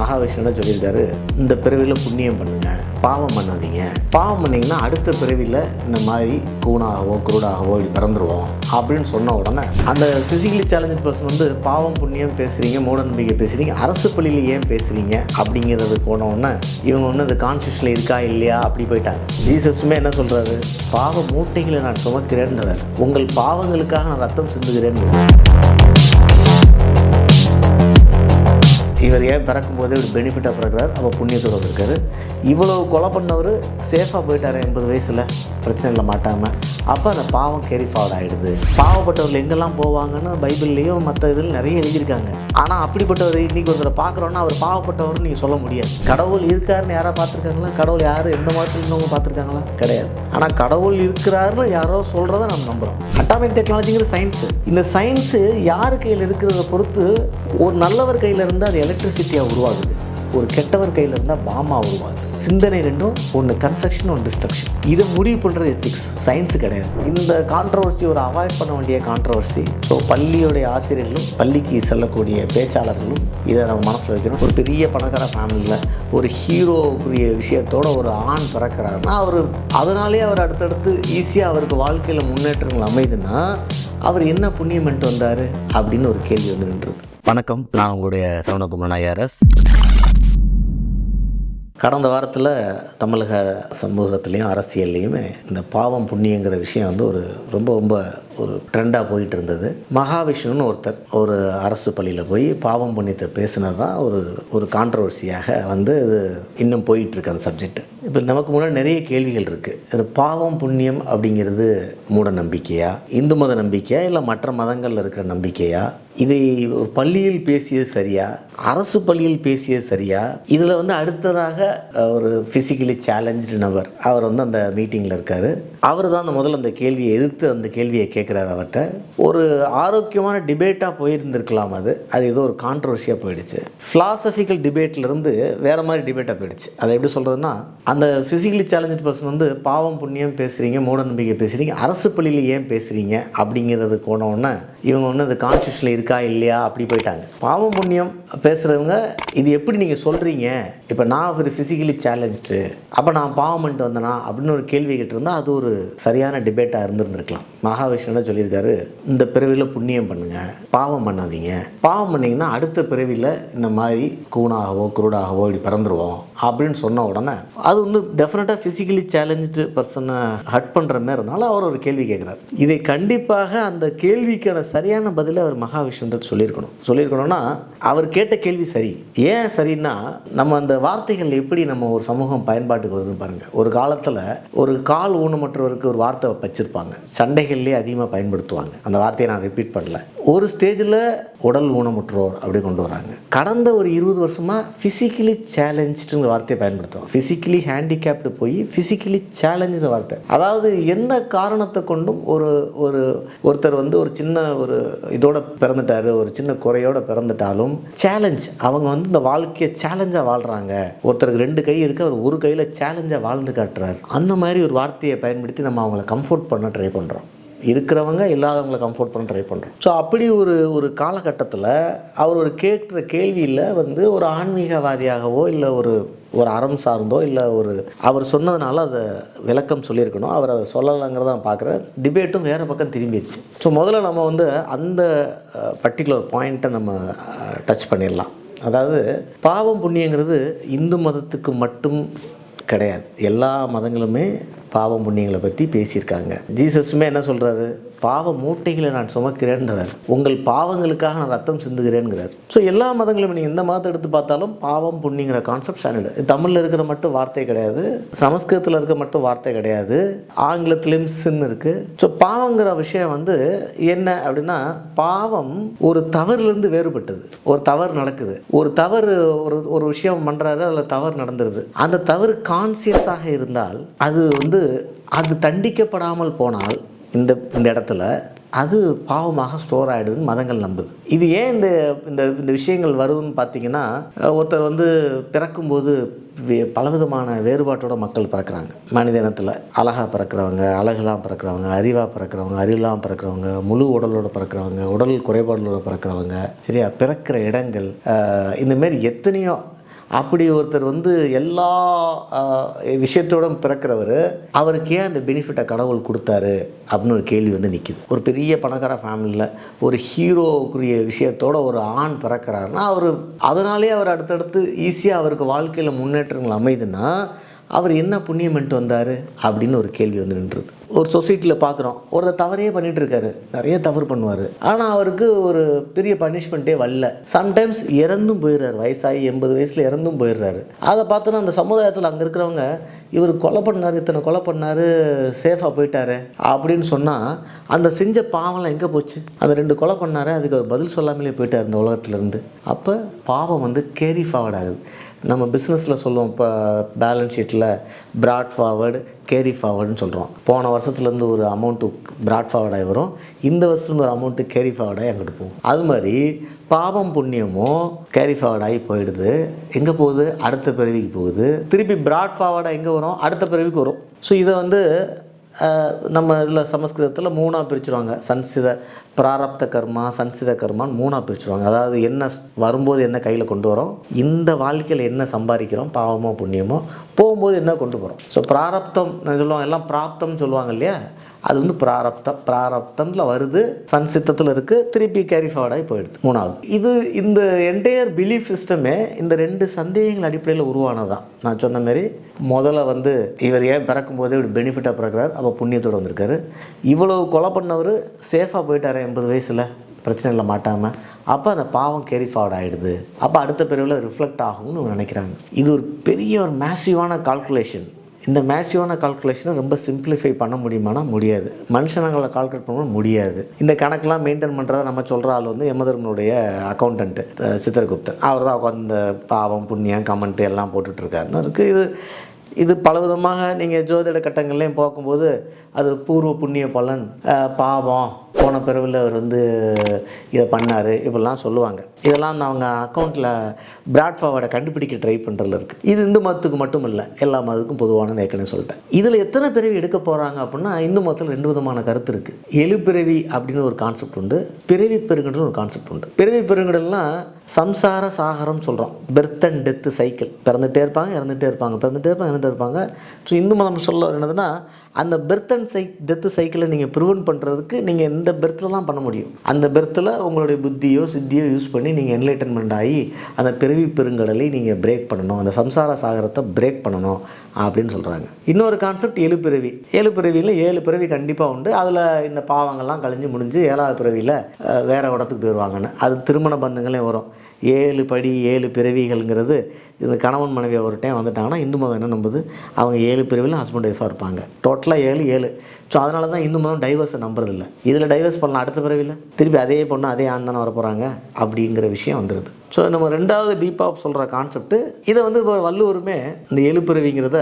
மகாவிஷ்ணு சொல்லியிருக்காரு, இந்த பிறவியில் புண்ணியம் பண்ணுங்க, பாவம் பண்ணாதீங்க. பாவம் பண்ணிங்கன்னா அடுத்த பிறவியில் இந்த மாதிரி கூணாகவோ குருடாகவோ இப்படி பிறந்துருவோம் அப்படின்னு சொன்ன உடனே அந்த ஃபிசிக்கலி சேலஞ்சு பர்சன் வந்து பாவம் புண்ணியம் பேசுகிறீங்க, மூட நம்பிக்கை பேசுகிறீங்க, அரசு பள்ளியில் ஏன் பேசுகிறீங்க அப்படிங்கிறது போன உடனே இவங்க ஒன்று அது கான்ஷியஸில் இருக்கா இல்லையா அப்படி போயிட்டாங்க. ஜீசஸுமே என்ன சொல்கிறாரு, பாவ மூட்டைகளை நான் சுமக்கிறேன்றார், உங்கள் பாவங்களுக்காக நான் ரத்தம் சிந்துகிறேன். இவர் ஏன் பிறக்கும்போதே ஒரு பெனிஃபிட்டாக பிறக்கிறார், அப்போ புண்ணியத்தோடு வந்திருக்காரு. இவ்வளவு கொலை பண்ணவர் சேஃபாக போயிட்டார் 80 வயசில் பிரச்சனைகளை மாட்டாமல். அப்போ அந்த பாவம் கேரி ஃபார்வர்ட் ஆகிடுது. பாவப்பட்டவர்கள் எங்கெல்லாம் போவாங்கன்னு பைபிள்லேயும் மற்ற இதில் நிறைய எழுதியிருக்காங்க. ஆனால் அப்படிப்பட்டவர் இன்றைக்கி ஒருத்தரை பார்க்குறோன்னா அவர் பாவப்பட்டவர்னு நீங்கள் சொல்ல முடியாது. கடவுள் இருக்காருன்னு யாராவது பார்த்துருக்காங்களா? கடவுள் யார் எந்த மதத்தில் இருந்தவங்க பார்த்துருக்காங்களா? கிடையாது. ஆனால் கடவுள் இருக்கிறாருன்னு யாரோ சொல்கிறத நம்ம நம்புகிறோம். அட்டாமிக் டெக்னாலஜிங்கிற சயின்ஸு, இந்த சயின்ஸு யார் கையில் இருக்கிறத பொறுத்து ஒரு நல்லவர் கையில் இருந்து அது எலக்ட்ரிசிட்டியாக உருவாகுது, ஒரு கெட்டவர் கையில் இருந்தால் பாமாக உருவாகுது. சிந்தனை ரெண்டும், ஒன்று கன்ஸ்ட்ரக்ஷன், ஒன்று டிஸ்ட்ரக்ஷன். இதை முடிவு பண்ணுறது எத்திக்ஸ், சயின்ஸு கிடையாது. இந்த கான்ட்ரவர்சி ஒரு அவாய்ட் பண்ண வேண்டிய கான்ட்ரவர்சி. ஸோ பள்ளியோடைய ஆசிரியர்களும் பள்ளிக்கு செல்லக்கூடிய பேச்சாளர்களும் இதை நம்ம மனசில் வைக்கணும். ஒரு பெரிய பணக்கார ஃபேமிலியில் ஒரு ஹீரோக்குரிய விஷயத்தோட ஒரு ஆண் பிறக்கிறாருன்னா அவர் அதனாலே அவர் அடுத்தடுத்து ஈஸியாக அவருக்கு வாழ்க்கையில் முன்னேற்றங்கள் அமைதுன்னா அவர் என்ன புண்ணியம் பண்ணிட்டு வந்தார் அப்படின்னு ஒரு கேள்வி வந்து நின்றுது. வணக்கம், நான் உங்களுடைய சரவணகுமார் ஐஆர்எஸ். கடந்த வாரத்தில் தமிழக சமூகத்துலேயும் அரசியல்லையுமே இந்த பாவம் புண்ணியங்கிற விஷயம் வந்து ரொம்ப ஒரு ட்ரெண்டாக போயிட்டு இருந்தது. மகாவிஷ்ணுன்னு ஒருத்தர் ஒரு அரசு பள்ளியில் போய் பாவம் புண்ணியத்தை பேசினது தான் ஒரு கான்ட்ரவர்சியாக வந்து இது இன்னும் போயிட்டுருக்கு அந்த சப்ஜெக்ட். இப்போ நமக்கு முன்னாடி நிறைய கேள்விகள் இருக்குது. இது பாவம் புண்ணியம் அப்படிங்கிறது மூட நம்பிக்கையா, இந்து மத நம்பிக்கையா, இல்லை மற்ற மதங்களில் இருக்கிற நம்பிக்கையா, இதை ஒரு பள்ளியில் பேசியது சரியா, அரசு பள்ளியில் பேசியது சரியா, இதில் வந்து அடுத்ததாக ஒரு ஃபிசிக்கலி சேலஞ்சு நபர் அவர் வந்து அந்த மீட்டிங்கில் இருக்கார். அவர் தான் முதல்ல அந்த கேள்வியை எதிர்த்து அந்த கேள்வியை கேட்குறாரு. அவர்கிட்ட ஒரு ஆரோக்கியமான டிபேட்டாக போயிருந்திருக்கலாம். அது ஏதோ ஒரு கான்ட்ரவர்சியாக போயிடுச்சு. ஃபிலாசபிக்கல் டிபேட்லேருந்து வேறு மாதிரி டிபேட்டாக போயிடுச்சு. அதை எப்படி சொல்கிறதுனா, அந்த ஃபிசிக்கலி சேலஞ்சு பர்சன் வந்து பாவம் புண்ணியம் பேசுகிறீங்க, மூட நம்பிக்கை பேசுகிறீங்க, அரசு பள்ளியில் ஏன் பேசுகிறீங்க அப்படிங்கிறது போனோடனே இவங்க ஒன்று அது கான்ஷியஸில் இருக்கா இல்லையா அப்படி போயிட்டாங்க. பாவம் புண்ணியம் பேசுகிறவங்க இது எப்படி நீங்கள் சொல்கிறீங்க, இப்போ நான் ஒரு ஃபிசிக்கலி சேலஞ்சு, அப்போ நான் பாவம் பண்ணிட்டு வந்தேனா அப்படின்னு ஒரு கேள்வி கேட்டிருந்தால் அது ஒரு சரியான டிபேட்டாக இருந்திருக்கலாம். மகாவிஷ்ணு சொல்லியிருக்காரு, இந்த பிறவியில் புண்ணியம் பண்ணுங்க, பாவம் பண்ணாதீங்க. பாவம் பண்ணிங்கன்னா அடுத்த பிறவியில் இந்த மாதிரி கூணாகவோ குருடாகவோ இப்படி பிறந்துருவோம் அப்படின்னு சொன்ன உடனே அது வந்து டெஃபினட்டாக ஃபிசிக்கலி சேலஞ்சு பர்சனை ஹர்ட் பண்ணுற மாதிரி இருந்தாலும் அவர் ஒரு கேள்வி கேட்குறாரு. இதை கண்டிப்பாக அந்த கேள்விக்கான சரியான பதிலை அவர் மகாவிஷ்ணு சொல்லியிருக்கணும்னா அவர் கேட்ட கேள்வி சரி. ஏன் சரின்னா, நம்ம அந்த வார்த்தைகள் எப்படி நம்ம ஒரு சமூகம் பயன்பாட்டுக்கு வருதுன்னு பாருங்கள். ஒரு காலத்தில் ஒரு கால் ஊனமற்றவருக்கு ஒரு வார்த்தை வச்சுருப்பாங்க, சண்டைகள்லேயே அதிகமாக பயன்படுத்துவாங்க. அந்த வார்த்தையை நான் ரிப்பீட் பண்ணல. ஒரு ஸ்டேஜில் உடல் ஊனமுற்றோர் அப்படி கொண்டு வராங்க. கடந்த ஒரு 20 வருஷமாக ஃபிசிக்கலி சேலஞ்சுங்கிற வார்த்தையை பயன்படுத்துவோம். ஃபிசிக்கலி ஹேண்டிகேப்டு போய் ஃபிசிக்கலி சேலஞ்சுங்கிற வார்த்தை, அதாவது எந்த காரணத்தை கொண்டும் ஒருத்தர் வந்து ஒரு சின்ன ஒரு இதோட பிறந்துட்டாரு, ஒரு சின்ன குறையோட பிறந்துட்டாலும் சேலஞ்ச், அவங்க வந்து இந்த வாழ்க்கையை சேலஞ்சாக வாழ்கிறாங்க. ஒருத்தருக்கு 2 கை இருக்குது, அவர் ஒரு கையில் சேலஞ்சாக வாழ்ந்து காட்டுறாரு. அந்த மாதிரி ஒரு வார்த்தையை பயன்படுத்தி நம்ம அவங்கள கம்ஃபோர்ட் பண்ண ட்ரை பண்ணுறோம். இருக்கிறவங்க இல்லாதவங்களை கம்ஃபோர்ட் பண்ண ட்ரை பண்ணுறோம். ஸோ அப்படி ஒரு காலகட்டத்தில் அவர் ஒரு கேட்குற கேள்வியில் வந்து ஒரு ஆன்மீகவாதியாகவோ இல்லை ஒரு அறம் சார்ந்தோ இல்லை அவர் சொன்னதுனால அதை விளக்கம் சொல்லியிருக்கணும். அவர் அதை சொல்லலைங்கிறத நான் பார்க்குறேன். டிபேட்டும் வேறு பக்கம் திரும்பிடுச்சு. ஸோ முதல்ல நம்ம வந்து அந்த பர்டிகுலர் பாயிண்ட்டை நம்ம டச் பண்ணிடலாம். அதாவது பாவம் புண்ணியங்கிறது இந்து மதத்துக்கு மட்டும் கிடையாது, எல்லா மதங்களுமே பாவம் புண்ணியங்களை பற்றி பேசியிருக்காங்க. ஜீசஸுமே என்ன சொல்கிறாரு, பாவ மூட்டைகளை நான் சுமக்கிறேன்றார், உங்கள் பாவங்களுக்காக நான் ரத்தம் சிந்துகிறேன்கிறார். ஸோ எல்லா மதங்களும் நீங்கள் எந்த மதத்தை எடுத்து பார்த்தாலும் பாவம் புண்ணிங்கிற கான்செப்ட் ஸ்டாண்டர்டு. தமிழில் இருக்கிற மட்டும் வார்த்தை கிடையாது, சமஸ்கிருதத்தில் இருக்க மட்டும் வார்த்தை கிடையாது, ஆங்கிலத்திலும் சின்னு இருக்குது. ஸோ பாவங்கிற விஷயம் வந்து என்ன அப்படின்னா, பாவம் ஒரு தவறுலேருந்து வேறுபட்டது. ஒரு தவறு நடக்குது, ஒரு தவறு ஒரு விஷயம் பண்ணுறாரு, அதில் தவறு நடந்துருது. அந்த தவறு கான்சியஸாக இருந்தால் அது தண்டிக்கப்படாமல் போனால் இந்த இடத்துல அது பாவமாக ஸ்டோர் ஆகிடுதுன்னு மதங்கள் நம்புது. இது ஏன் இந்த விஷயங்கள் வருதுன்னு பார்த்தீங்கன்னா, ஒருத்தர் வந்து பிறக்கும்போது பலவிதமான வேறுபாட்டோட மக்கள் பிறக்கிறாங்க. மனித இனத்தில் அழகாக பிறக்கிறவங்க, அழகெல்லாம் பிறக்கிறவங்க, அறிவாக பிறக்கிறவங்க, அறிவில்லாமல் பிறக்கிறவங்க, முழு உடலோடு பிறக்கிறவங்க, உடல் குறைபாடுகளோடு பிறக்கிறவங்க, சரியா, பிறக்கிற இடங்கள், இந்தமாரி எத்தனையோ அப்படி ஒருத்தர் வந்து எல்லா விஷயத்தோட பிறக்கிறவர், அவருக்கு ஏன் அந்த பெனிஃபிட்டை கடவுள் கொடுத்தாரு அப்படின்னு ஒரு கேள்வி வந்து நிற்கிது. ஒரு பெரிய பணக்கார ஃபேமிலியில் ஒரு ஹீரோக்குரிய விஷயத்தோட ஒரு ஆண் பிறக்கிறாருன்னா, அதனாலே அவர் அடுத்தடுத்து ஈஸியாக அவருக்கு வாழ்க்கையில் முன்னேற்றங்கள் அமைதுன்னா, அவர் என்ன புண்ணியம் பண்ணிட்டு வந்தார் அப்படின்னு ஒரு கேள்வி வந்து நின்றுது. ஒரு சொசைட்டியில் பார்க்குறோம், ஒருத்தர் தவறே பண்ணிகிட்டு இருக்காரு, நிறைய தவறு பண்ணுவார், ஆனால் அவருக்கு ஒரு பெரிய பனிஷ்மெண்ட்டே வரல. சம்டைம்ஸ் இறந்தும் போயிடுறாரு, வயசாகி 80 வயசில் இறந்தும் போயிடுறாரு. அதை பார்த்தோன்னா அந்த சமுதாயத்தில் அங்கே இருக்கிறவங்க, இவர் கொலை பண்ணார், இத்தனை கொலை பண்ணார், சேஃபாக போயிட்டாரு அப்படின்னு சொன்னால், அந்த செஞ்ச பாவம்லாம் எங்கே போச்சு? அந்த 2 கொலை பண்ணார், அதுக்கு அவர் பதில் சொல்லாமலே போயிட்டார் இந்த உலகத்துலேருந்து. அப்போ பாவம் வந்து கேரி ஃபார்வர்ட் ஆகுது. நம்ம பிஸ்னஸில் சொல்லுவோம், இப்போ பேலன்ஸ் ஷீட்டில் ப்ராட் ஃபார்வர்டு, கேரி ஃபார்வர்டுன்னு சொல்கிறோம். போன வருஷத்துலேருந்து ஒரு அமௌண்ட்டு ப்ராட் ஃபார்வர்டாகி வரும், இந்த வருஷத்துலேருந்து ஒரு அமௌண்ட்டு கேரி ஃபார்வர்டாகி அங்கிட்டு போகும். அது மாதிரி பாவம் புண்ணியமும் கேரி ஃபார்வர்டாகி போயிடுது. எங்கே போகுது? அடுத்த பிறவிக்கு போகுது. திருப்பி ப்ராட் ஃபார்வர்டாக எங்கே வரும்? அடுத்த பிறவிக்கு வரும். ஸோ இதை வந்து நம்ம இதில் சமஸ்கிருதத்தில் 3ஆக பிரிச்சுருவாங்க. சன்சித பிராரப்த கர்மா, சன்சித கர்மான்னு 3ஆக பிரிச்சுருவாங்க. அதாவது என்ன வரும்போது என்ன கையில் கொண்டு வரோம், இந்த வாழ்க்கையில் என்ன சம்பாதிக்கிறோம், பாவமோ புண்ணியமோ, போகும்போது என்ன கொண்டு போகிறோம். ஸோ பிராரப்தம் சொல்லுவாங்க, எல்லாம் பிராப்தம்னு சொல்லுவாங்க இல்லையா, அது வந்து பிராரப்தம்ல வருது, சன்சித்தத்தில் இருக்குது, திருப்பி கேரி ஃபார்வர்டாகி போயிடுது. 3வது இது இந்த என்டையர் பிலீஃப் சிஸ்டமே இந்த 2 சந்தேகங்கள் அடிப்படையில் உருவானதான். நான் சொன்ன மாதிரி முதல்ல வந்து இவர் ஏன் பிறக்கும் போதே இப்படி பெனிஃபிட்டாக பிறக்கிறார், அப்போ புண்ணியத்தோடு வந்திருக்காரு. இவ்வளவு கொலை பண்ணவர் சேஃபாக போயிட்டார் 80 வயசில், பிரச்சனை இல்லை மாட்டாமல். அப்போ அந்த பாவம் கேரி ஃபார்வர்ட் ஆகிடுது. அப்போ அடுத்த பிரிவில் ரிஃப்ளெக்ட் ஆகும்னு நினைக்கிறாங்க. இது ஒரு பெரிய ஒரு மேசிவான கால்குலேஷன். இந்த மேசிவான கால்குலேஷனை ரொம்ப சிம்பிளிஃபை பண்ண முடியுமானா முடியாது. மனுஷனங்களை கால்குலேட் பண்ண முடியாது. இந்த கணக்கெலாம் மெயின்டைன் பண்ணுறத நம்ம சொல்கிற ஆள் வந்து யமதர்மனுடைய அக்கௌண்டன்ட்டு சித்திரகுப்தன். அவர் தான் உட்காந்து பாவம் புண்ணியம் கமெண்ட் எல்லாம் போட்டுட்ருக்காருன்னு இருக்குது. இது பலவிதமாக நீங்கள் ஜோதிட கட்டங்கள்லேயும் பார்க்கும்போது அது பூர்வ புண்ணிய பலன், பாவம், போன பிறவில் அவர் வந்து இதை பண்ணார், இப்படிலாம் சொல்லுவாங்க. இதெல்லாம் அவங்க அக்கௌண்ட்டில் ப்ராட் ஃபார்வர்டை கண்டுபிடிக்க ட்ரை பண்ணுறதுல இருக்குது. இது இந்து மதத்துக்கு மட்டும் இல்லை, எல்லா மதத்துக்கும் பொதுவானது ஏற்கனவே சொல்லிட்டேன். இதில் எத்தனை பிறவி எடுக்க போகிறாங்க அப்படின்னா, இந்து மதத்தில் 2 விதமான கருத்து இருக்குது. எழுபிறவி அப்படின்னு ஒரு கான்செப்ட் உண்டு, பிறவி பெருங்கடல்னு ஒரு கான்செப்ட் உண்டு. பிறவி பெருங்கடல்னால் சம்சார சாகரம் சொல்கிறோம். பெர்த் அண்ட் டெத்து சைக்கிள், பிறந்துகிட்டே இருப்பாங்க, இறந்துகிட்டே இருப்பாங்க, பிறந்துகிட்டே இருப்பாங்க, இறந்துகிட்டே இருப்பாங்க. ஸோ இந்து மதம் சொல்ல என்னதுன்னா, அந்த பெர்த் அண்ட் டெத்து சைக்கிளை நீங்கள் ப்ரிவென்ட் பண்ணுறதுக்கு நீங்கள் எந்த பெர்த்தில் தான் பண்ண முடியும். அந்த பெர்த்தில் உங்களுடைய புத்தியோ சித்தியோ யூஸ் பண்ணி நீங்கள் என்லைட்டன்மெண்ட் ஆகி அந்த பிறவி பெருங்கடலை நீங்கள் பிரேக் பண்ணணும், அந்த சம்சார சாகரத்தை பிரேக் பண்ணணும் அப்படின்னு சொல்கிறாங்க. இன்னொரு கான்செப்ட் எழுபிறவி. எழுபிறவியில் 7 பிறவி கண்டிப்பாக உண்டு. அதில் இந்த பாவங்கள்லாம் கழிஞ்சு முடிஞ்சு 7வது பிறவியில் வேறு இடத்துக்கு போயிடுவாங்கன்னு. அது திருமண பந்தங்களே வரும். 7 படி 7 பிறவிகள்ங்கிறது, இந்த கணவன் மனைவி ஒரு டைம் வந்துட்டாங்கன்னா இந்து மதம் என்ன நம்புது, அவங்க 7 பிறவியில் ஹஸ்பண்ட் ஒய்ஃபாக இருப்பாங்க. டோட்டலாக 7. ஸோ அதனால தான் இந்து மதம் டைவர்ஸை நம்புறதில்லை. இதில் டைவர்ஸ் பண்ணலாம், அடுத்த பிறவியில் திருப்பி அதே பொண்ணு அதே ஆண் தானே வர போகிறாங்க அப்படிங்கிற விஷயம் வந்துடுது. ஸோ நம்ம 2வது டீப்பாக சொல்கிற கான்செப்ட்டு இதை வந்து இப்போ வள்ளுவருமே இந்த 7 பிறவிங்கிறத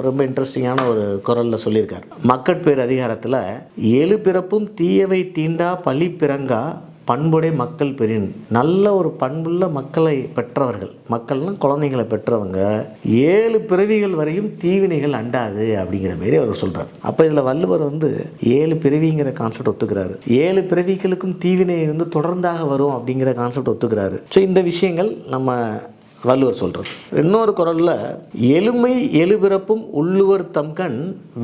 ரொம்ப இன்ட்ரெஸ்டிங்கான ஒரு குரலில் சொல்லியிருக்கார். மக்கட்பேர் அதிகாரத்தில் 7 பிறப்பும் தீயவை தீண்டா பழி பிறங்கா பண்புடை மக்கள் பெறின். நல்ல ஒரு பண்புள்ள மக்களை பெற்றவர்கள், மக்கள்னால் குழந்தைங்களை பெற்றவங்க, 7 பிறவிகள் வரையும் தீவினைகள் அண்டாது அப்படிங்கிற மாரி அவர் சொல்கிறார். அப்போ இதில் வள்ளுவர் வந்து 7 பிறவிங்கிற கான்செப்ட் ஒத்துக்கிறாரு. 7 பிறவிகளுக்கும் தீவினை வந்து தொடர்ந்தாக வரும் அப்படிங்கிற கான்செப்ட் ஒத்துக்கிறாரு. ஸோ இந்த விஷயங்கள் நம்ம வள்ளுவர் சொல்கிறது. இன்னொரு குரலில் எழுமை எழுபிறப்பும் உள்ளுவர் தம்கண்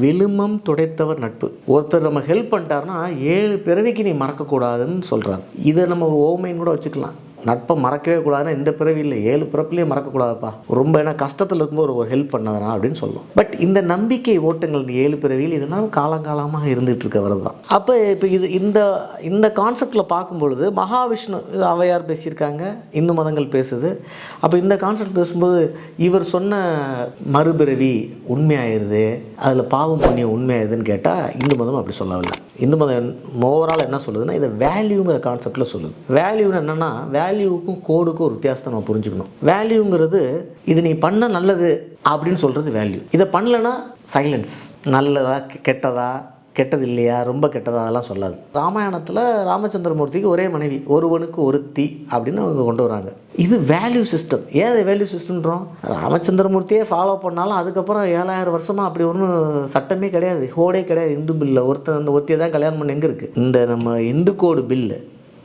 விழுமம் துடைத்தவர் நட்பு. ஒருத்தர் நம்ம ஹெல்ப் பண்ணிட்டாருன்னா 7 பிறவிக்கு நீ மறக்கக்கூடாதுன்னு சொல்கிறார். இதை நம்ம ஒரு ஓமைன்னு கூட வச்சுக்கலாம். நட்பை மறக்கவே கூடாதுன்னா இந்த பிறவியில் 7 பிறப்புலேயே மறக்கக்கூடாதுப்பா, ரொம்ப ஏன்னா கஷ்டத்தில் இருக்கும்போது ஒரு ஹெல்ப் பண்ணதுனா அப்படின்னு சொல்லுவோம். பட் இந்த நம்பிக்கை ஓட்டங்கள் இந்த 7 பிறவியில் இதெல்லாம் காலங்காலமாக இருந்துகிட்டு இருக்கவர் தான். அப்போ இப்போ இந்த கான்செப்டில் பார்க்கும்பொழுது மகாவிஷ்ணு, இது அவையார் பேசியிருக்காங்க, இந்து மதங்கள் பேசுது. அப்போ இந்த கான்செப்ட் பேசும்போது இவர் சொன்ன மறுபிறவி உண்மையாயிருது, அதில் பாவம் புண்ணியம் உண்மையாயிருதுன்னு கேட்டால் இந்து மதம் அப்படி சொல்லவில்லை. இந்து மதம் ஓவரால் என்ன சொல்லுதுன்னா, இதை வேல்யூங்கிற கான்செப்டில் சொல்லுது. வேல்யூன்னு என்னென்னா, வேல்யூவுக்கும் கோடுக்கும் ஒரு வித்தியாசத்தை நம்ம புரிஞ்சுக்கணும். வேல்யூங்கிறது இது நீ பண்ண நல்லது அப்படின்னு சொல்கிறது வேல்யூ. இதை பண்ணலைன்னா சைலன்ஸ், நல்லதா கெட்டதா, கெட்டது இல்லையா, ரொம்ப கெட்டதா, அதெல்லாம் சொல்லாது. ராமாயணத்தில் ராமச்சந்திரமூர்த்திக்கு ஒரே மனைவி, ஒருவனுக்கு ஒருத்தி அப்படின்னு அவங்க கொண்டு வராங்க. இது வேல்யூ சிஸ்டம். ஏன் அது வேல்யூ சிஸ்டம்ன்றோம்? ராமச்சந்திரமூர்த்தியே ஃபாலோ பண்ணாலும் அதுக்கப்புறம் 7000 வருஷமாக அப்படி ஒன்றும் சட்டமே கிடையாது, கோடே கிடையாது. இந்து பில்லில் ஒருத்தர் அந்த ஒருத்தியை தான் கல்யாணம் பண்ண எங்கே இருக்குது? இந்த நம்ம இந்து கோடு பில்லு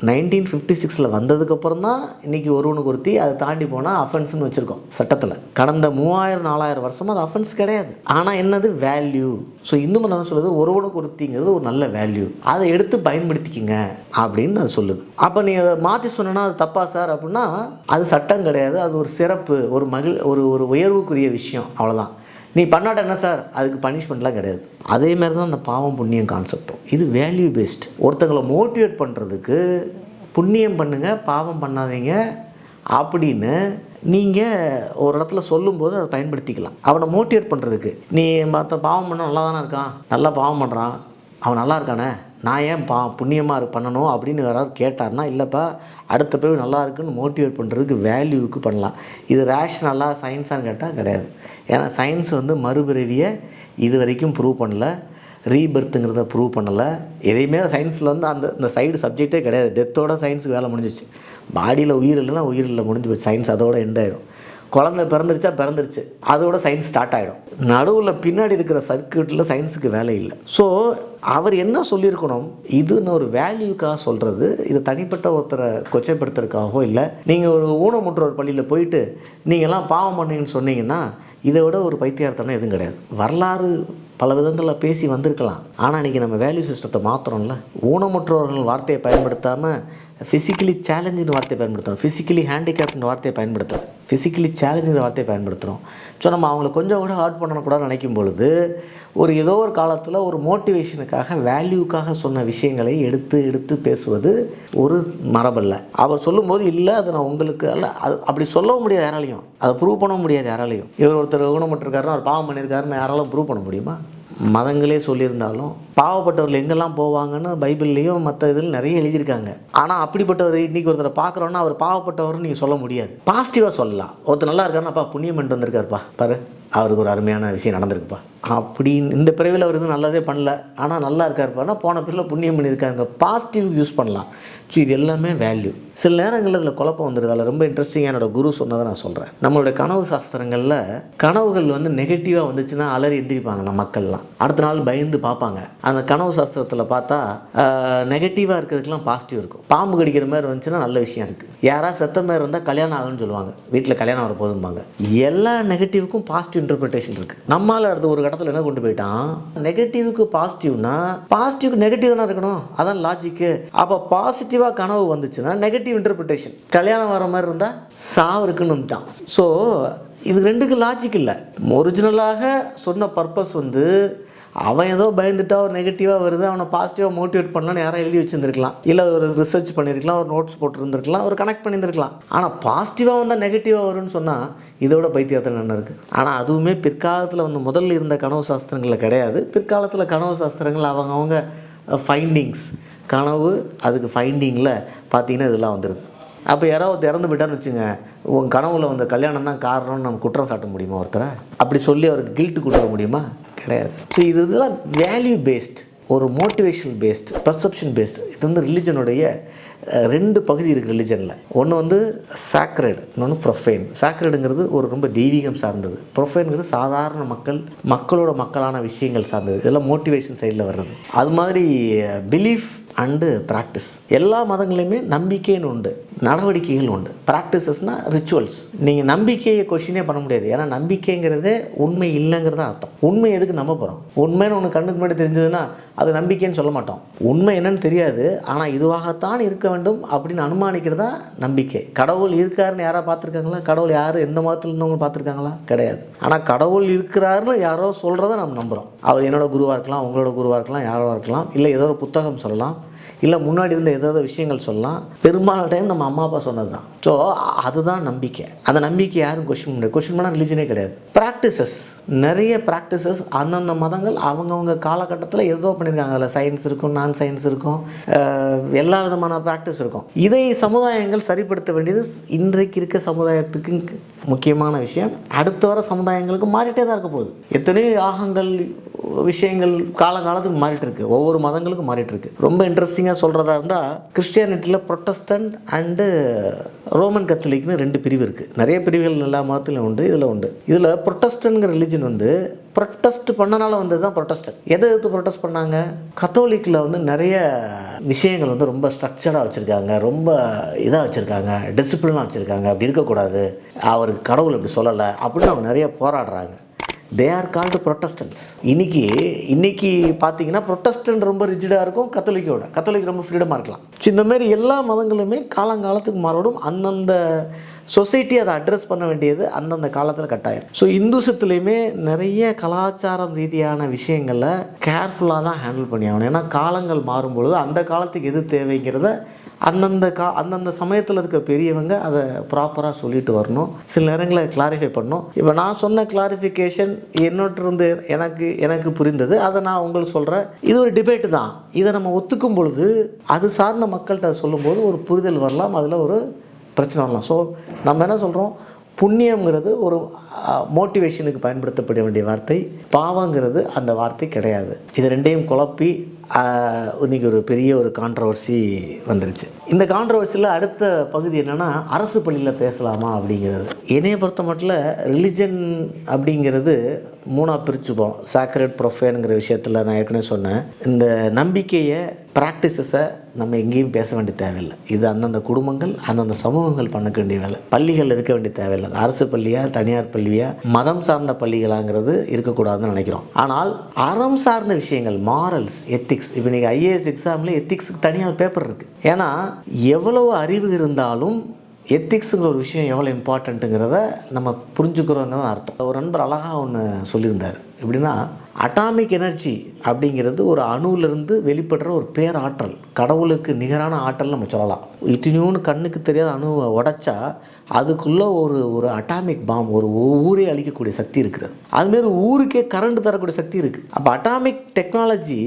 1956 வந்ததுக்கப்புறம் தான் இன்றைக்கி ஒருவனுக்கு ஒருத்தி அதை தாண்டி போனால் அஃபென்ஸ்னு வச்சுருக்கோம் சட்டத்தில். கடந்த 3000-4000 வருஷமாக அது அஃபென்ஸ் கிடையாது. ஆனால் என்னது வேல்யூ. ஸோ இந்து மதம் சொல்லுது ஒருவனுக்கு ஒருத்திங்கிறது ஒரு நல்ல வேல்யூ, அதை எடுத்து பயன்படுத்திக்கிங்க அப்படின்னு அது சொல்லுது. அப்போ நீ அதை மாற்றி சொன்னா அது தப்பா சார் அப்படின்னா அது சட்டம் கிடையாது, அது ஒரு சிறப்பு, ஒரு ஒரு உயர்வுக்குரிய விஷயம், அவ்வளோதான். நீ பண்ணாட்ட என்ன சார், அதுக்கு பனிஷ்மெண்ட்லாம் கிடையாது. அதேமாதிரி தான் அந்த பாவம் புண்ணியம் கான்செப்டும். இது வேல்யூ பேஸ்ட். ஒருத்தங்களை மோட்டிவேட் பண்ணுறதுக்கு புண்ணியம் பண்ணுங்கள் பாவம் பண்ணாதீங்க அப்படின்னு நீங்கள் ஒரு இடத்துல சொல்லும்போது அதை பயன்படுத்திக்கலாம். அவனை மோட்டிவேட் பண்ணுறதுக்கு நீ மற்ற பாவம் பண்ண நல்லா தானே இருக்கான், நல்லா பாவம் பண்ணுறான், அவன் நல்லா இருக்கானே, நான் ஏன் புண்ணியமாக பண்ணணும் அப்படின்னு யாராவது கேட்டார்னா, இல்லைப்பா அடுத்த போய் நல்லா இருக்குன்னு மோட்டிவேட் பண்ணுறதுக்கு வேல்யூவுக்கு பண்ணலாம். இது ரேஷ்னலாக சயின்ஸான்னு கேட்டால் கிடையாது. ஏன்னா சயின்ஸ் மறுபிறவியை இது வரைக்கும் ப்ரூவ் பண்ணல, ரீபர்த்துங்கிறத ப்ரூவ் பண்ணலை. எதையுமே சயின்ஸில் அந்த சைடு சப்ஜெக்டே கிடையாது. டெத்தோட சயின்ஸுக்கு வேலை முடிஞ்சிச்சு. பாடியில் உயிர் இல்லைன்னா உயிர் இல்லை, முடிஞ்சு போச்சு. சயின்ஸ் அதோட எண்ட் ஆயிடும். குழந்தை பிறந்துருச்சு, அதோட சயின்ஸ் ஸ்டார்ட் ஆகிடும். நடுவில் பின்னாடி இருக்கிற சர்க்கியூட்டில் சயின்ஸுக்கு வேலை இல்லை. ஸோ அவர் என்ன சொல்லியிருக்கணும், இதுன்னு ஒரு வேல்யூக்காக சொல்கிறது, இது தனிப்பட்ட ஒருத்தரை கொச்சைப்படுத்துறதுக்காகவோ இல்லை. நீங்கள் ஒரு ஊனமுற்றோர் பள்ளியில் போயிட்டு நீங்கள்லாம் பாவம் பண்ணீங்கன்னு சொன்னீங்கன்னா இதை விட ஒரு பைத்தியார்த்தம்னா எதுவும் கிடையாது. வரலாறு பல விதங்களில் பேசி வந்திருக்கலாம். ஆனால் இன்றைக்கி நம்ம வேல்யூ சிஸ்டத்தை மாற்றுறோம்ல. ஊனமுற்றோர்கள் வார்த்தையை பயன்படுத்தாமல் ஃபிசிக்கலி சேலஞ்சுன்னு வார்த்தையை பயன்படுத்துகிறோம், ஃபிசிக்கலி ஹேண்டிகேப்னு வார்த்தையை பயன்படுத்துகிறோம், ஃபிசிக்கலி சேலஞ்சுங்கிற வார்த்தையை பயன்படுத்துகிறோம். ஸோ நம்ம அவங்கள கொஞ்சம் கூட ஹர்ட் பண்ணக்கூடாது நினைக்கும் பொழுது ஏதோ ஒரு காலத்தில் ஒரு மோட்டிவேஷனுக்காக வேல்யூக்காக சொன்ன விஷயங்களை எடுத்து பேசுவது ஒரு மரபல்ல. அவர் சொல்லும்போது இல்லை அது நான் உங்களுக்கு அல்ல, அது அப்படி சொல்லவும் முடியாது யாராலையும், அதை ப்ரூவ் பண்ண முடியாது யாராலையும். இவர் ஒருத்தர் ஊனமுற்றிருக்காருன்னா அவர் பாவம் பண்ணியிருக்காருன்னு யாராலும் ப்ரூவ் பண்ண முடியுமா? மதங்களே சொல்லியிருந்தாலும் பாவப்பட்டவர்கள் எங்கெல்லாம் போவாங்கன்னு பைபிள்லேயும் மற்ற இதில் நிறைய எழுதியிருக்காங்க. ஆனால் அப்படிப்பட்டவர் இன்றைக்கி ஒருத்தரை பார்க்குறோன்னா அவர் பாவப்பட்டவர்னு நீங்கள் சொல்ல முடியாது. பாசிட்டிவாக சொல்லலாம். ஒருத்தர் நல்லா இருக்காருன்னாப்பா புண்ணியம் பண்ணிட்டு வந்திருக்காருப்பா, பாரு அவருக்கு ஒரு அருமையான விஷயம் நடந்திருக்குப்பா அப்படின்னு. இந்த பிறவியில் அவர் எதுவும் நல்லதே பண்ணல ஆனால் நல்லா இருக்காருப்பான்னா போன பிறவில் புண்ணியம் பண்ணியிருக்காங்க, பாசிட்டிவ் யூஸ் பண்ணலாம். ஸோ இது எல்லாமே வேல்யூ. சில நேரங்களில் இதில் குழப்பம் வந்துடுது. அதில் ரொம்ப இன்ட்ரெஸ்டிங்காக என்னோட குரு சொன்னதை நான் சொல்கிறேன். நம்மளுடைய கனவு சாஸ்திரங்களில் கனவுகள் நெகட்டிவாக வந்துச்சுன்னா அலறி எந்திரிப்பாங்க நம்ம மக்கள்லாம், அடுத்த நாள் பயந்து பார்ப்பாங்க. அந்த கனவு சாஸ்திரத்தில் பார்த்தா நெகட்டிவாக இருக்கிறதுக்கெலாம் பாசிட்டிவ் இருக்கும். பாம்பு கடிக்கிற மாதிரி வந்துச்சுன்னா நல்ல விஷயம் இருக்குது. யாராவது செத்த மாதிரி இருந்தால் கல்யாணம் ஆகுன்னு சொல்லுவாங்க, வீட்டில் கல்யாணம் வர போதும்பாங்க. எல்லா நெகட்டிவுக்கும் பாசிட்டிவ் இன்டர்பிரிட்டேஷன் இருக்குது. நம்மளால் அடுத்து ஒரு இடத்துல என்ன கொண்டு போயிட்டான், நெகட்டிவுக்கு பாசிட்டிவ்னா பாசிட்டிவ்க்கு நெகட்டிவ் தானே இருக்கணும், அதான் லாஜிக்கு. அப்போ பாசிட்டிவாக கனவு வந்துச்சுன்னா நெகட்டிவ் இன்டர்பிரிட்டேஷன், கல்யாணம் வர மாதிரி இருந்தால் சாவு இருக்குன்னு வந்துட்டான். ஸோ இது ரெண்டுக்கு லாஜிக் இல்லை. ஒரிஜினலாக சொன்ன பர்பஸ் அவன் ஏதோ பயந்துட்டா ஒரு நெகட்டிவாக வருது, அவனை பாசிட்டிவாக மோட்டிவேட் பண்ணலான்னு யாரும் எழுதி வச்சுருந்துருக்கலாம், இல்லை ஒரு ரிசர்ச் பண்ணியிருக்கலாம், ஒரு நோட்ஸ் போட்டுருந்துருக்கலாம், ஒரு கனெக்ட் பண்ணியிருந்துருக்கலாம். ஆனால் பாசிட்டிவாக வந்தால் நெகட்டிவாக வரும்னு சொன்னால் இதோட பைத்தியத்தில் என்ன இருக்குது? ஆனால் அதுவுமே பிற்காலத்தில் முதல்ல இருந்த கனவு சாஸ்திரங்களில் கிடையாது. பிற்காலத்தில் கனவு சாஸ்திரங்கள் அவங்க ஃபைண்டிங்ஸ், கனவு அதுக்கு ஃபைண்டிங்கில் பார்த்தீங்கன்னா இதெல்லாம் வந்துடுது. அப்போ யாராவது இறந்து போயிட்டான்னு வச்சுங்க, உங்கள் கனவுல வந்த கல்யாணம் தான் காரணம்னு நம்ம குற்றம் சாட்ட முடியுமா ஒருத்தரை? அப்படி சொல்லி அவருக்கு கில்ட்டு கொடுக்க முடியுமா? கிடையாது. ஸோ இதெல்லாம் வேல்யூ பேஸ்ட், ஒரு மோட்டிவேஷனல் பேஸ்ட், பர்செப்ஷன் பேஸ்ட். இது ரிலிஜனுடைய ரெண்டு பகுதி இருக்குது ரிலிஜனில். ஒன்று சாக்ரெட், இன்னொன்று ப்ரொஃபைன். சாக்ரெடுங்கிறது ஒரு ரொம்ப தெய்வீகம் சார்ந்தது, ப்ரொஃபைனுங்கிறது சாதாரண மக்களோட மக்களான விஷயங்கள் சார்ந்தது. இதெல்லாம் மோட்டிவேஷன் சைடில் வர்றது. அது மாதிரி பிலீஃப் அண்டு ப்ராக்டிஸ். எல்லா மதங்களையுமே நம்பிக்கைன்னு உண்டு, நடவடிக்கைகள் உண்டு. ப்ராக்டிசஸ்னால் ரிச்சுவல்ஸ். நீங்கள் நம்பிக்கையை கொஷினே பண்ண முடியாது. ஏன்னா நம்பிக்கைங்கிறதே உண்மை இல்லைங்கிறத அர்த்தம். உண்மை எதுக்கு நம்ப போகிறோம்? உண்மைன்னு ஒன்று கண்ணுக்கு முன்னாடி தெரிஞ்சதுன்னா அது நம்பிக்கைன்னு சொல்ல மாட்டோம். உண்மை என்னன்னு தெரியாது, ஆனால் இதுவாகத்தான் இருக்க வேண்டும் அப்படின்னு அனுமானிக்கிறதா நம்பிக்கை. கடவுள் இருக்காருன்னு யாராவது பார்த்துருக்காங்களா? கடவுள் யார் எந்த மதத்தில் இருந்தவங்க பார்த்துருக்காங்களா? கிடையாது. ஆனால் கடவுள் இருக்கிறாருன்னு யாரோ சொல்கிறத நம்ம நம்புகிறோம். அவர் என்னோட குருவாக இருக்கலாம், உங்களோட குருவாக இருக்கலாம், யாரோ இருக்கலாம், இல்லை ஏதோ ஒரு புத்தகம் சொல்லலாம், இல்லை முன்னாடி இருந்த ஏதாவது விஷயங்கள் சொல்லலாம். பெரும்பாலான டைம் நம்ம அம்மா அப்பா சொன்னது தான். ஸோ அதுதான் நம்பிக்கை. அந்த நம்பிக்கை யாரும் கொஸ்டின் பண்ண கொஸ்டின் பண்ணால் ரிலிஜனே கிடையாது. ப்ராக்டிசஸ், நிறைய ப்ராக்டிசஸ் அந்தந்த மதங்கள் அவங்கவுங்க காலகட்டத்தில் ஏதோ பண்ணியிருக்காங்க. அதில் சயின்ஸ் இருக்கும், நான் சயின்ஸ் இருக்கும், எல்லா விதமான ப்ராக்டிஸ் இருக்கும். இதை சமுதாயங்கள் சரிப்படுத்த வேண்டியது இன்றைக்கு இருக்க சமுதாயத்துக்கு முக்கியமான விஷயம். அடுத்து வர சமுதாயங்களுக்கு மாறிட்டே தான் இருக்க போகுது. எத்தனையோ யாகங்கள் விஷயங்கள் காலத்துக்கு மாறிட்டு இருக்கு, ஒவ்வொரு மதங்களுக்கும் மாறிட்டு இருக்கு. ரொம்ப இன்ட்ரெஸ்டிங்காக சொல்கிறதா இருந்தால் கிறிஸ்டியானிட்டியில் ப்ரொட்டஸ்டன்ட் அண்டு ரோமன் கத்தலிக்னு ரெண்டு பிரிவு இருக்குது. நிறைய பிரிவுகள் எல்லா மதத்திலும் உண்டு, இதில் உண்டு. இதில் ப்ரொட்டஸ்டன்ட்ங்கிற ரிலிஜன் ப்ரொட்டஸ்ட் பண்ணனால வந்தது தான் ப்ரொட்டஸ்டர். எதை எதிர்த்து ப்ரொட்டஸ்ட் பண்ணாங்க? கத்தோலிக்கில் வந்து நிறைய விஷயங்கள் வந்து ரொம்ப ஸ்ட்ரக்சராக வச்சுருக்காங்க, ரொம்ப இதாக வச்சுருக்காங்க, டிசிப்ளினாக வச்சுருக்காங்க, அப்படி இருக்கக்கூடாது, அவருக்கு கடவுள் அப்படி சொல்லலை அப்படின்னு அவங்க நிறைய போராடுறாங்க. They are called Protestants. இன்னைக்கு பார்த்தீங்கன்னா ப்ரொட்டஸ்டன்ட் ரொம்ப ரிஜிடாக இருக்கும், கத்தோலிக் ரொம்ப ஃப்ரீடமாக இருக்கலாம். ஸோ இந்தமாரி எல்லா மதங்களுமே காலங்காலத்துக்கு மாறோடும். அந்தந்த சொசைட்டி அதை அட்ரஸ் பண்ண வேண்டியது அந்தந்த காலத்தில் கட்டாயம். ஸோ இந்துசத்துலேயுமே நிறைய கலாச்சாரம் ரீதியான விஷயங்களை கேர்ஃபுல்லாக தான் ஹேண்டில் பண்ணி ஆகணும். ஏன்னா காலங்கள் மாறும்பொழுது அந்த காலத்துக்கு எது தேவைங்கிறத அந்தந்த சமயத்தில் இருக்க பெரியவங்க அதை ப்ராப்பராக சொல்லிட்டு வரணும். சில நேரங்களில் கிளாரிஃபை பண்ணணும். இப்போ நான் சொன்ன கிளாரிஃபிகேஷன் என்னோட்டிருந்து எனக்கு புரிந்தது, அதை நான் உங்களுக்கு சொல்கிறேன். இது ஒரு டிபேட்டு தான். இதை நம்ம ஒத்துக்கும் பொழுது அது சார்ந்த மக்கள்கிட்ட அதை சொல்லும்போது ஒரு புரிதல் வரலாம், அதில் ஒரு பிரச்சனை வரலாம். ஸோ நம்ம என்ன சொல்கிறோம், புண்ணியங்கிறது ஒரு மோட்டிவேஷனுக்கு பயன்படுத்தப்பட வேண்டிய வார்த்தை, பாவங்கிறது அந்த வார்த்தை கிடையாது. இது ரெண்டையும் குழப்பி இன்றைக்கி ஒரு பெரிய ஒரு கான்ட்ரவர்சி வந்துருச்சு. இந்த கான்ட்ரவர்சியில் அடுத்த பகுதி என்னென்னா, அரசு பள்ளியில் பேசலாமா அப்படிங்கிறது. என்னையை பொறுத்த மட்டும் ரிலிஜன் அப்படிங்கிறது மூணாக பிரிச்சுப்போம். சாக்ரெட் ப்ரொஃபேனுங்கிற விஷயத்தில் நான் ஏற்கனவே சொன்னேன், இந்த நம்பிக்கையை ப்ராக்டிசஸை நம்ம எங்கேயும் பேச வேண்டிய தேவையில்லை. இது அந்தந்த குடும்பங்கள் அந்தந்த சமூகங்கள் பண்ண வேண்டிய வேலை. பள்ளிகள் இருக்க வேண்டிய தேவையில்லை. அரசு பள்ளியா தனியார் பள்ளியா மதம் சார்ந்த பள்ளிகளாங்கிறது இருக்கக்கூடாதுன்னு நினைக்கிறோம். ஆனால் அறம் சார்ந்த விஷயங்கள், மாரல்ஸ், எத்திக்ஸ், இப்போ நீங்கள் ஐஏஎஸ் எக்ஸாமில் எத்திக்ஸுக்கு தனியாக பேப்பர் இருக்குது. ஏன்னா எவ்வளவு அறிவு இருந்தாலும் எத்திக்ஸுங்கிற ஒரு விஷயம் எவ்வளோ இம்பார்ட்டண்ட்டுங்கிறத நம்ம புரிஞ்சுக்கிறோங்க தான் அர்த்தம். ஒரு நண்பர் அழகாக ஒன்று சொல்லியிருந்தார். எப்படின்னா, அட்டாமிக் எனர்ஜி அப்படிங்கிறது ஒரு அணுவிலிருந்து வெளிப்படுற ஒரு பேராற்றல், கடவுளுக்கு நிகரான ஆற்றல் நம்ம சொல்லலாம். இத்தினியூன்னு கண்ணுக்கு தெரியாத அணுவை உடைச்சா அதுக்குள்ளே ஒரு அட்டாமிக் பாம், ஒரு ஊரே அழிக்கக்கூடிய சக்தி இருக்கிறது. அதுமாரி ஊருக்கே கரண்ட் தரக்கூடிய சக்தி இருக்குது. அப்போ அட்டாமிக் டெக்னாலஜி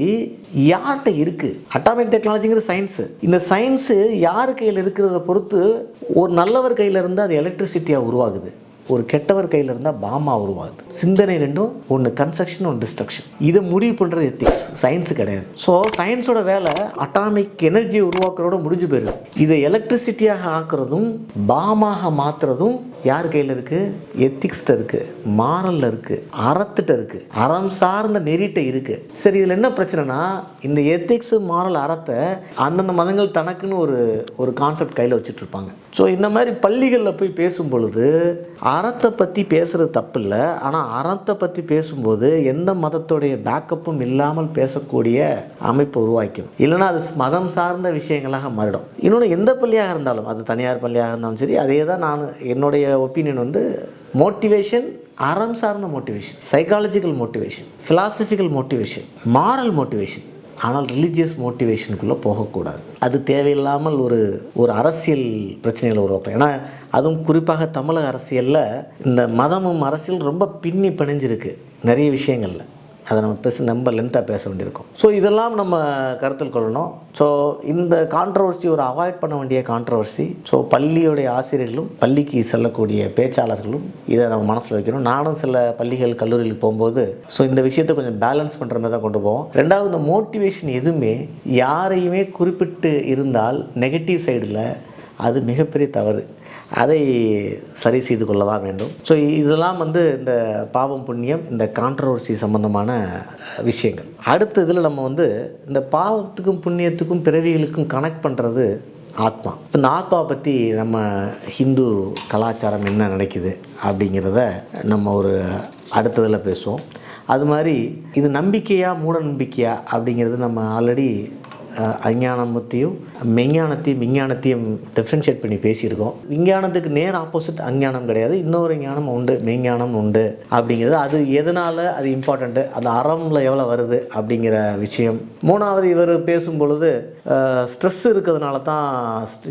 யார்கிட்ட இருக்குது? அட்டாமிக் டெக்னாலஜிங்கிற சயின்ஸு. இந்த சயின்ஸு யார் கையில் இருக்கிறத பொறுத்து ஒரு நல்லவர் கையில் இருந்து அது எலக்ட்ரிசிட்டியாக உருவாகுது, ஒரு கெட்டவர் கையில் இருந்தால் பாமா உருவாகுது. சிந்தனை ரெண்டும், ஒன்று கன்ஸ்ட்ரக்ஷன், ஒன்று டிஸ்ட்ரக்ஷன். இதை முடிவு பண்ணுறது எத்திக்ஸ், சயின்ஸு கிடையாது. ஸோ சயின்ஸோட வேலை அட்டாமிக் எனர்ஜியை உருவாக்குறதோட முடிஞ்சு போயிடுது. இதை எலக்ட்ரிசிட்டியாக ஆக்குறதும் பாமாக மாற்றுறதும் யார் கையில் இருக்குது? எத்திக்ஸ்கிட்ட இருக்குது, மாரலில் இருக்குது, அறத்திட்ட இருக்குது, அறம் சார்ந்த நெறிட்ட இருக்குது. சரி, இதில் என்ன பிரச்சனைனா, இந்த எத்திக்ஸு, மாரல், அறத்தை அந்தந்த மதங்கள் தனக்குன்னு ஒரு கான்செப்ட் கையில் வச்சுட்ருப்பாங்க. ஸோ இந்த மாதிரி பள்ளிகளில் போய் பேசும் பொழுது அறத்தை பற்றி பேசுகிறது தப்பு இல்லை. ஆனால் அறத்தை பற்றி பேசும்போது எந்த மதத்துடைய பேக்கப்பும் இல்லாமல் பேசக்கூடிய அமைப்பை உருவாக்கணும். இல்லைனா அது மதம் சார்ந்த விஷயங்களாக மாறிடும். இன்னொன்று, எந்த பள்ளியாக இருந்தாலும், அது தனியார் பள்ளியாக இருந்தாலும் சரி, அதே தான் நான் என்னுடைய ஒப்பீனியன் வந்து, மோட்டிவேஷன் அறம் சார்ந்த motivation, psychological motivation, philosophical motivation, moral motivation. ஆனால் ரிலீஜியஸ் மோட்டிவேஷனுக்குள்ளே போகக்கூடாது. அது தேவையில்லாமல் ஒரு அரசியல் பிரச்சனைகளை உருவாக்கும். ஏன்னா அதுவும் குறிப்பாக தமிழக அரசியலில் இந்த மதமும் அரசியல் ரொம்ப பின்னி பிணைஞ்சிருக்கு நிறைய விஷயங்களில். அதை நம்ம ரொம்ப லென்த்தாக பேச வேண்டியிருக்கும். ஸோ இதெல்லாம் நம்ம கருத்தில் கொள்ளணும். ஸோ இந்த கான்ட்ரவர்சி ஒரு அவாய்ட் பண்ண வேண்டிய கான்ட்ரவர்சி. ஸோ பள்ளியுடைய ஆசிரியர்களும் பள்ளிக்கு செல்லக்கூடிய பேச்சாளர்களும் இதை நம்ம மனசில் வைக்கணும். நானும் சில பள்ளிகள் கல்லூரியில் போகும்போது இந்த விஷயத்தை கொஞ்சம் பேலன்ஸ் பண்ணுற மாதிரி தான் கொண்டு போவோம். ரெண்டாவது, இந்த மோட்டிவேஷன் எதுவுமே யாரையுமே குறிப்பிட்டு இருந்தால் நெகட்டிவ் சைடில் அது மிகப்பெரிய தவறு. அதை சரி செய்து கொள்ள தான் வேண்டும். ஸோ இதெல்லாம் இந்த பாவம் புண்ணியம், இந்த கான்ட்ரவர்சி சம்பந்தமான விஷயங்கள். அடுத்த இதில் நம்ம இந்த பாவத்துக்கும் புண்ணியத்துக்கும் பிறவிகளுக்கும் கனெக்ட் பண்ணுறது ஆத்மா. இப்போ இந்த ஆத்மாவை பற்றி நம்ம ஹிந்து கலாச்சாரம் என்ன நினைக்குது அப்படிங்கிறத நம்ம ஒரு அடுத்ததில் பேசுவோம். அது மாதிரி இது நம்பிக்கையா மூட நம்பிக்கையா அப்படிங்கிறது நம்ம ஆல்ரெடி அஞ்ஞானத்தையும் மெஞ்ஞானத்தையும் விஞ்ஞானத்தையும் டிஃப்ரென்ஷியேட் பண்ணி பேசியிருக்கோம். விஞ்ஞானத்துக்கு நேர் ஆப்போசிட் அஞ்ஞானம் கிடையாது, இன்னொரு ஞானம் உண்டு, மெய்ஞானம் உண்டு அப்படிங்கிறது. அது எதனால் அது இம்பார்ட்டண்ட்டு, அந்த அறம்ல எவ்வளோ வருது அப்படிங்கிற விஷயம். மூணாவது, இவர் பேசும் பொழுது ஸ்ட்ரெஸ் இருக்கிறதுனால தான்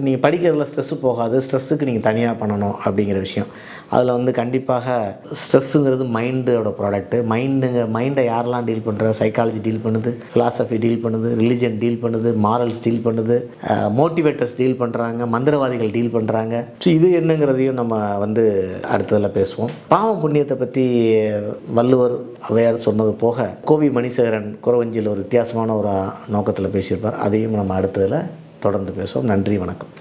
நீங்கள் படிக்கிறதுல ஸ்ட்ரெஸ்ஸு போகாது, ஸ்ட்ரெஸ்ஸுக்கு நீங்கள் தனியாக பண்ணணும் அப்படிங்கிற விஷயம். அதில் கண்டிப்பாக ஸ்ட்ரெஸ்ஸுங்கிறது மைண்டோட ப்ராடக்ட்டு. மைண்டை யாரெல்லாம் டீல் பண்ணுற, சைக்காலஜி டீல் பண்ணுது, ஃபிலாசபி டீல் பண்ணுது, ரிலிஜன் டீல் பண்ணுது, மாரல்ஸ் டீல் பண்ணுது, மோட்டிவேட்டர்ஸ் டீல் பண்ணுறாங்க, மந்திரவாதிகள் டீல் பண்ணுறாங்க. ஸோ இது என்னங்கிறதையும் நம்ம அடுத்ததில் பேசுவோம். பாவம் புண்ணியத்தை பற்றி வள்ளுவர் அவையார் சொன்னது போக கோவி மணிசேகரன் குறவஞ்சியில் ஒரு வித்தியாசமான ஒரு நோக்கத்தில் பேசியிருப்பார். அதையும் நம்ம அடுத்ததில் தொடர்ந்து பேசுவோம். நன்றி, வணக்கம்.